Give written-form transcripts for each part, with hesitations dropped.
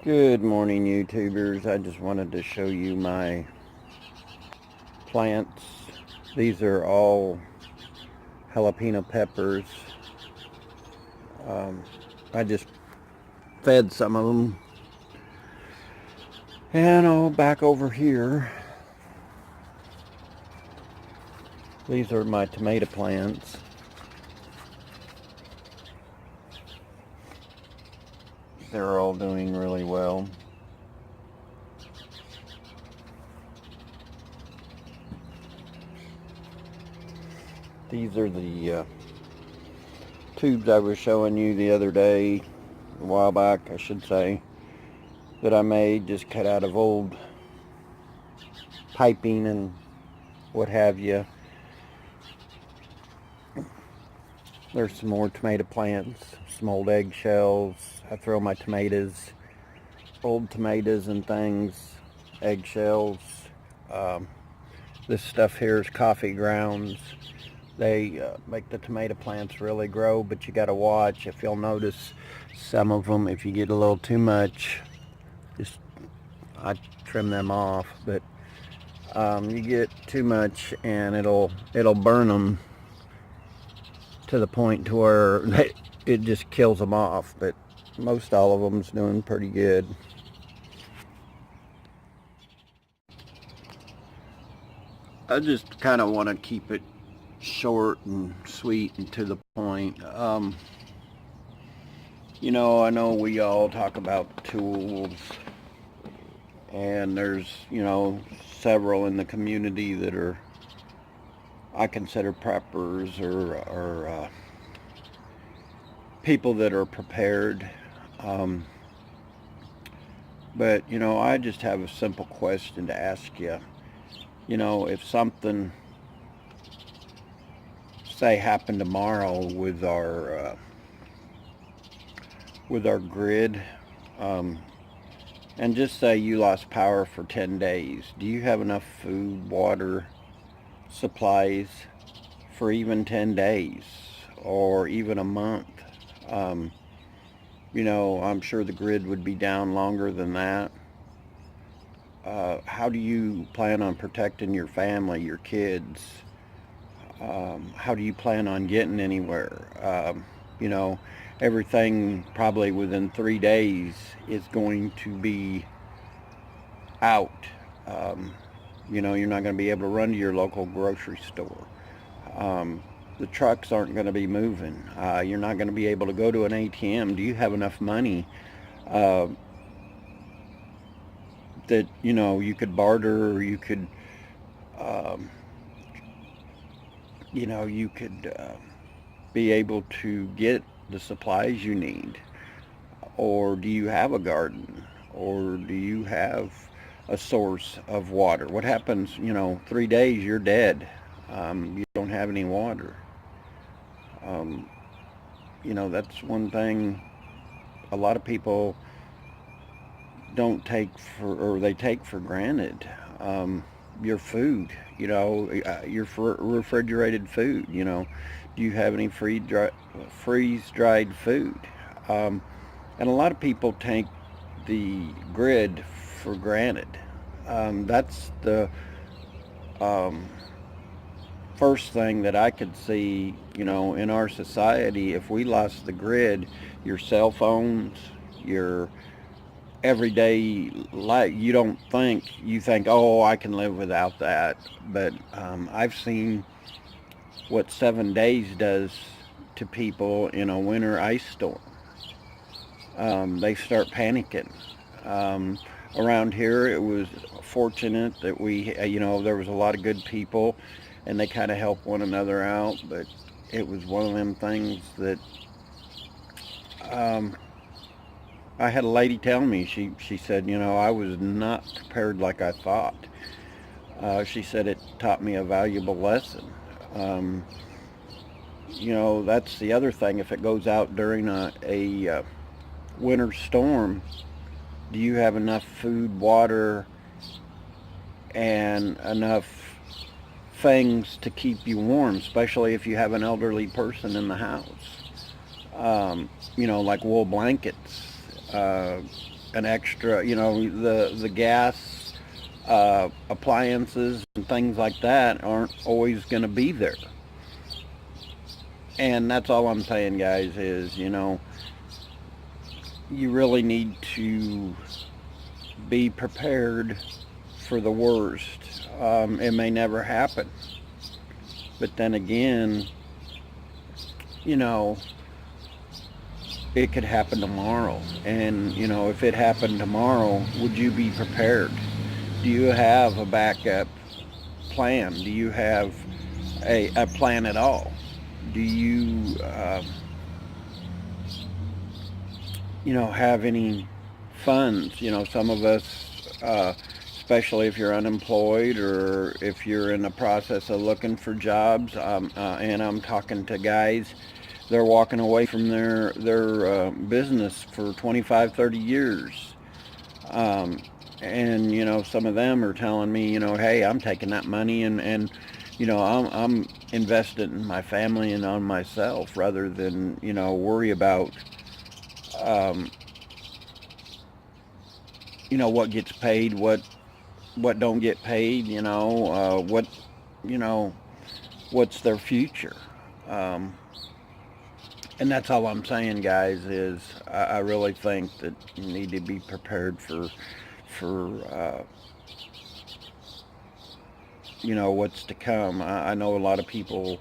Good morning, YouTubers. I just wanted to show you my plants. These are all jalapeno peppers. Um, I just fed some of them. And back over here, these are my tomato plants. They're all doing really well. These are the tubes I was showing you the other day, a while back I should say, that I made, just cut out of old piping and what have you. There's some more tomato plants, some old eggshells. I throw my tomatoes, old tomatoes and things, eggshells. Um, this stuff here is coffee grounds. They make the tomato plants really grow, but you got to watch. If you'll notice, some of them, if you get a little too much, just I trim them off. But you get too much, and it'll burn them to the point to where it just kills them off. But most all of them's doing pretty good. I just kind of want to keep it short and sweet and to the point. I know we all talk about tools, and there's, several in the community that are, I consider preppers or people that are prepared. But, I just have a simple question to ask you. If something, say, happened tomorrow with our grid, and just say you lost power for 10 days, do you have enough food, water, supplies for even 10 days or even a month? I'm sure the grid would be down longer than that. How do you plan on protecting your family, your kids? How do you plan on getting anywhere? Everything probably within 3 days is going to be out. You're not going to be able to run to your local grocery store. The trucks aren't going to be moving. You're not going to be able to go to an ATM. Do you have enough money that you could barter, or you could be able to get the supplies you need? Or do you have a garden? Or do you have a source of water? What happens, 3 days you're dead. You don't have any water. That's one thing a lot of people don't take for, or they take for granted. Your food, your refrigerated food, do you have any freeze-dried food? And a lot of people take the grid for granted. That's the first thing that I could see, in our society. If we lost the grid, your cell phones, your everyday life, you think, oh, I can live without that. But I've seen what 7 days does to people in a winter ice storm. They start panicking. Around here, it was fortunate that there was a lot of good people, and they kind of helped one another out. But it was one of them things that I had a lady tell me. She said, I was not prepared like I thought. She said it taught me a valuable lesson. That's the other thing. If it goes out during a winter storm, do you have enough food, water, and enough things to keep you warm, especially if you have an elderly person in the house? Like wool blankets, an extra, the gas appliances and things like that aren't always going to be there. And that's all I'm saying, guys, is, you really need to be prepared for the worst. It may never happen. But then again, it could happen tomorrow. And, if it happened tomorrow, would you be prepared? Do you have a backup plan? Do you have a plan at all? Do you, have any funds? Some of us, especially if you're unemployed or if you're in the process of looking for jobs, and I'm talking to guys, they're walking away from their business for 25, 30 years. And some of them are telling me, hey, I'm taking that money and I'm invested in my family and on myself rather than, worry about, what gets paid, what don't get paid, what's their future. And that's all I'm saying, guys, is I really think that you need to be prepared for what's to come. I know a lot of people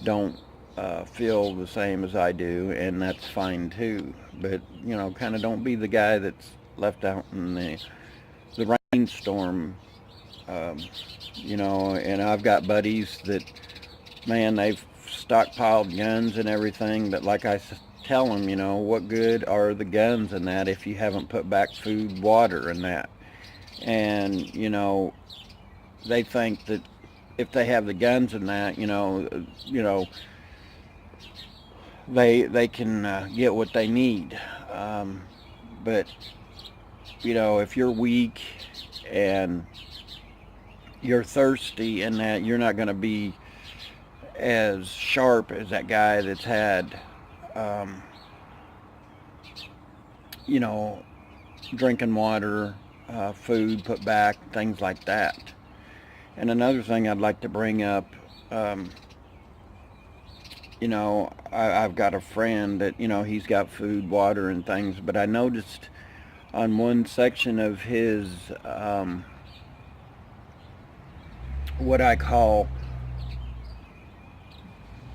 don't feel the same as I do, and that's fine too. But kind of don't be the guy that's left out in the rainstorm. And I've got buddies that, man, they've stockpiled guns and everything, but like I tell them, what good are the guns and that if you haven't put back food, water, and that? And they think that if they have the guns and that, they can get what they need. But if you're weak and you're thirsty and that, you're not going to be as sharp as that guy that's had, drinking water, food put back, things like that. And another thing I'd like to bring up, I've got a friend that, he's got food, water, and things, but I noticed on one section of his, what I call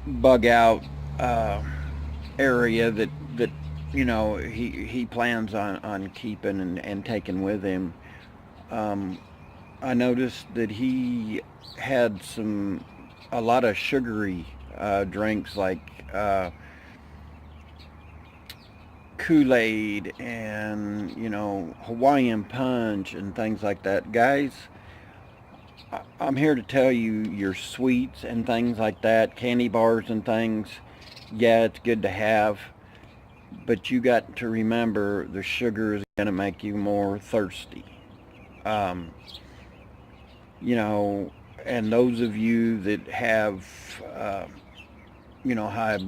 bug out area that he plans on keeping and taking with him. I noticed that he had a lot of sugary drinks like Kool-Aid and Hawaiian Punch and things like that. Guys, I'm here to tell you, your sweets and things like that, candy bars and things, yeah, it's good to have, but you got to remember the sugar is going to make you more thirsty. And those of you that have, high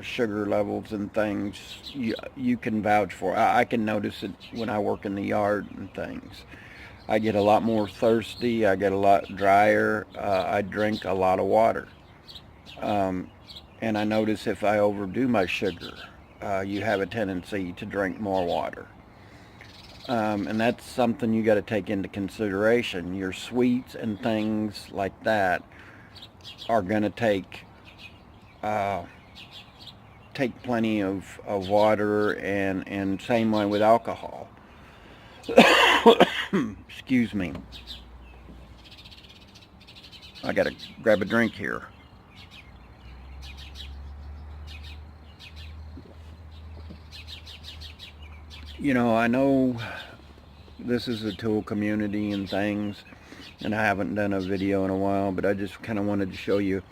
sugar levels and things, you can vouch for. I can notice it when I work in the yard and things. I get a lot more thirsty. I get a lot drier. I drink a lot of water. And I notice if I overdo my sugar, you have a tendency to drink more water. And that's something you got to take into consideration. Your sweets and things like that are going to take plenty of water, and same way with alcohol. Excuse me. I gotta grab a drink here. I know this is a tool community and things, and I haven't done a video in a while, but I just kind of wanted to show you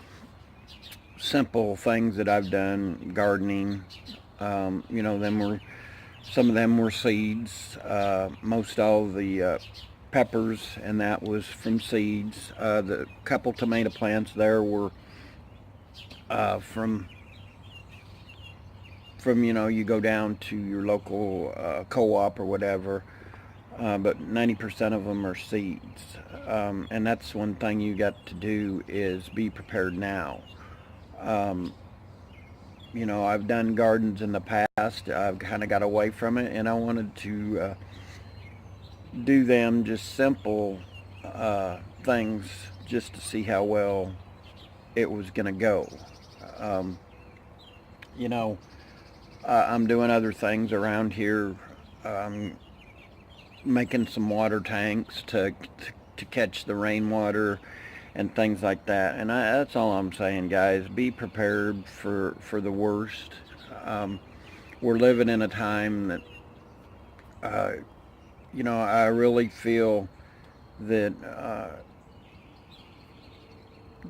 simple things that I've done gardening. Some of them were seeds. Most all the peppers and that was from seeds. The couple tomato plants there were from from, you go down to your local co-op or whatever, but 90% of them are seeds. And that's one thing you got to do is be prepared now. Um, I've done gardens in the past. I've kind of got away from it, and I wanted to do them just simple things just to see how well it was going to go. Um, you know, I'm doing other things around here, making some water tanks to catch the rainwater and things like that. And that's all I'm saying, guys. Be prepared for the worst. We're living in a time that, I really feel that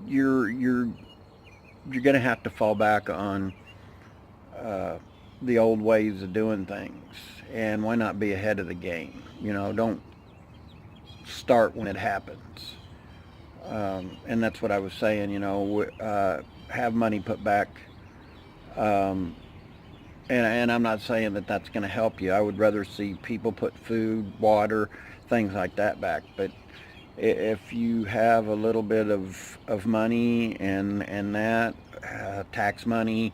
you're going to have to fall back on the old ways of doing things. And why not be ahead of the game? Don't start when it happens. And that's what I was saying, have money put back. And I'm not saying that that's going to help you. I would rather see people put food, water, things like that back. But if you have a little bit of money and that, tax money,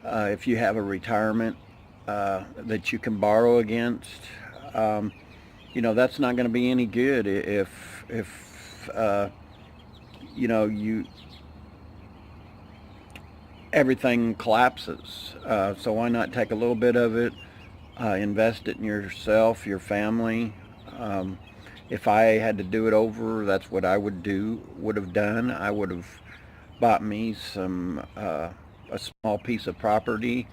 if you have a retirement that you can borrow against, that's not going to be any good if you everything collapses. So why not take a little bit of it, invest it in yourself, your family. If I had to do it over, that's what I would have done. I would have bought me a small piece of property,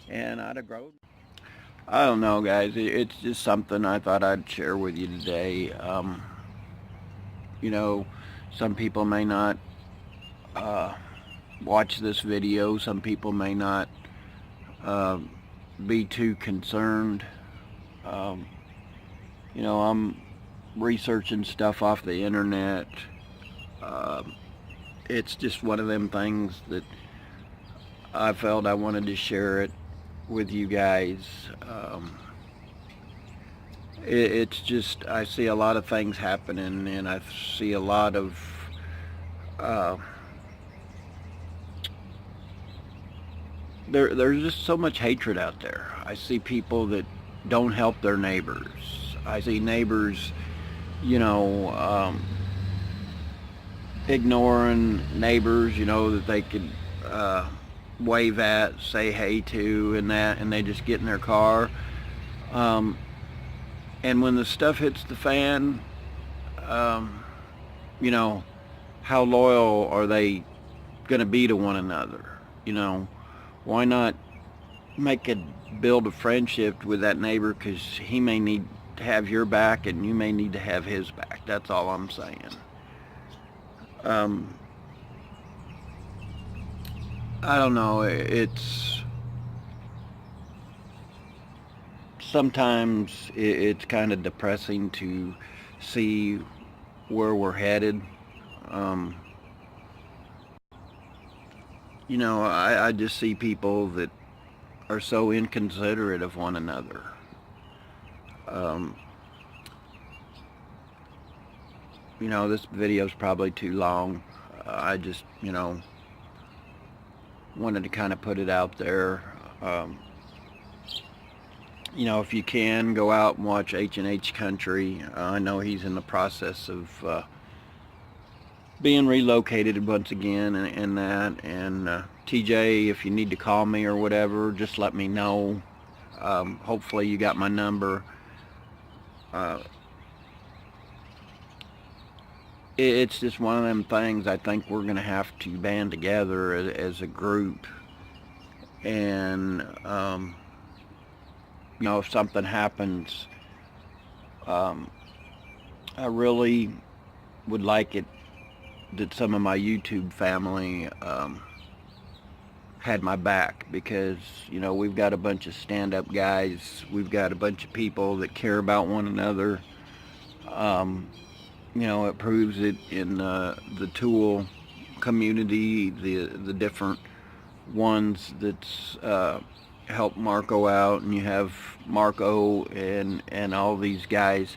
and I'd have grown. I don't know, guys. It's just something I thought I'd share with you today. Some people may not watch this video. Some people may not be too concerned. I'm researching stuff off the internet. It's just one of them things that I felt I wanted to share it with you guys. It's just, I see a lot of things happening, and I see a lot of there's just so much hatred out there. I see people that don't help their neighbors. I see neighbors, ignoring neighbors, that they could wave at, say hey to, and they just get in their car. And when the stuff hits the fan, how loyal are they going to be to one another? Why not build a friendship with that neighbor, because he may need to have your back and you may need to have his back. That's all I'm saying. I don't know. Sometimes it's kind of depressing to see where we're headed. I just see people that are so inconsiderate of one another. This video's probably too long. I just, wanted to kind of put it out there. If you can, go out and watch H&H Country. I know he's in the process of being relocated once again and that. And TJ, if you need to call me or whatever, just let me know. Hopefully you got my number. It's just one of them things. I think we're going to have to band together as a group. And, if something happens, I really would like it that some of my YouTube family had my back, because we've got a bunch of stand-up guys, we've got a bunch of people that care about one another. It proves it in the Tool community, the different ones that's help Marco out, and you have Marco and all these guys.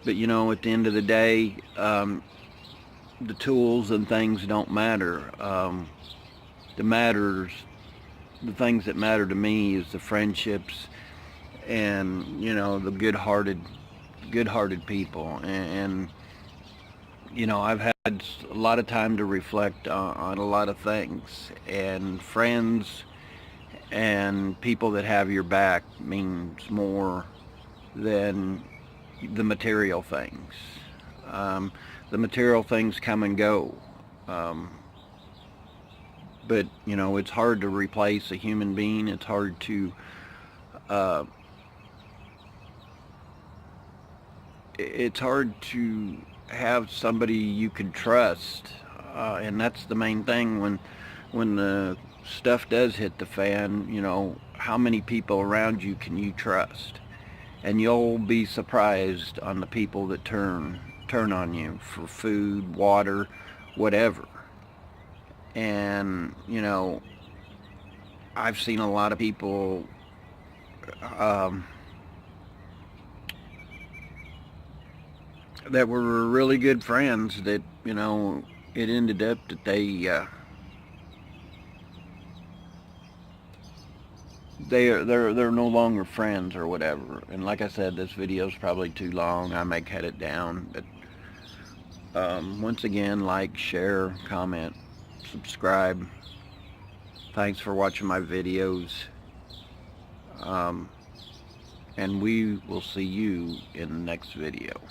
But you know, at the end of the day, the tools and things don't matter. The things that matter to me is the friendships, and you know, the good-hearted people. And you know, I've had a lot of time to reflect on a lot of things, and friends and people that have your back means more than the material things. The material things come and go, but you know, it's hard to replace a human being. It's hard to have somebody you can trust, and that's the main thing. When the stuff does hit the fan, you know, how many people around you can you trust? And you'll be surprised on the people that turn on you for food, water, whatever. And you know, I've seen a lot of people that were really good friends that, you know, it ended up that they're no longer friends or whatever. And like I said, this video is probably too long. I may cut it down. But once again, like, share, comment, subscribe. Thanks for watching my videos. And we will see you in the next video.